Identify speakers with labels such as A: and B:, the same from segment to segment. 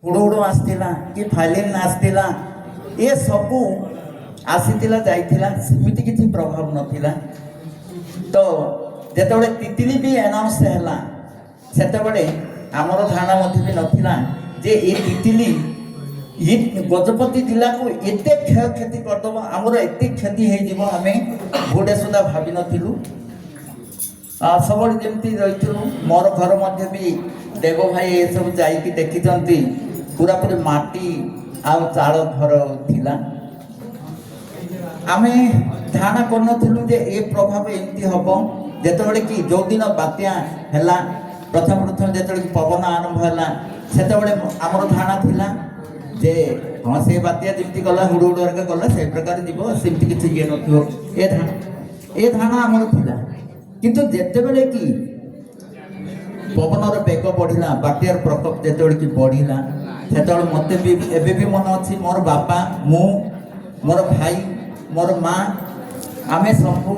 A: हुड़हुड़ आसला कि फाइलिन आसला ये सबू आसीला जाइला सेमती किसी प्रभाव नथिला। तो जेतबे तितली भी अनाउंस हैला सेतबे आमर धारणा मध्य भी नथिला जे ये तितली ये गजपति जिला को एते क्षयक्षति करदब आमर एते क्षति हो जीव आम गोटे सुधा भावी नथिलु। सब जमी रही मोर घर मध्य भी देव भाई ये सब जाइए देखी पूरा पूरी माटी आउ चाल घर थिला। आमे धारणा करनथिलु जे ए प्रभाव एमती हबो जेतेबेले कि जो दिन बात्या हैला प्रथम जेतेबेले कि पवन आरंभ हैला सेतेबेले हमर धारणा थिला जे हां से बात्या जेमती गला हुडुड वर्ग गला से प्रकार जीव सेमती किछि जे नथियो ए धारणा हमर थिला। किंतु जेतेबेले कि पवनर बेग बढ़िला बात्यार प्रकोप जेतेबेले कि बढ़िला सेतेबेले मते भी एबे भी मन अछि मोर बापा मु मोर भाई मोर माँ आमे सबू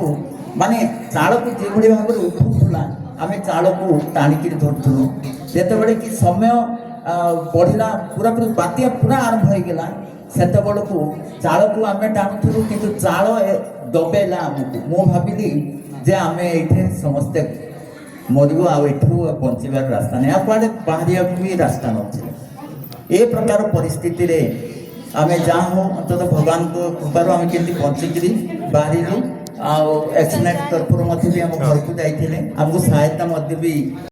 A: माने चाल को जो भाव में उठूला आमे चाल को टाणिक धरु जिते कि समय बढ़ला पूरा पूरी बात्या पूरा आरंभ हो गला सेत को चाल को आमे टाणुलु कि चाल दबेला आमको मु भाविली जे आमे ये समस्ते मरबू आठू बचार रास्ता नहीं आड़े बाहर भी रास्ता नथिला। ए प्रकार परिस्थिति रे आमे जहाँ हो अंततः भगवान को कृपार आम केमती बचिकी बाहर एक्सीडेंट तरफ भी आम घर को जाइए आमको सहायता भी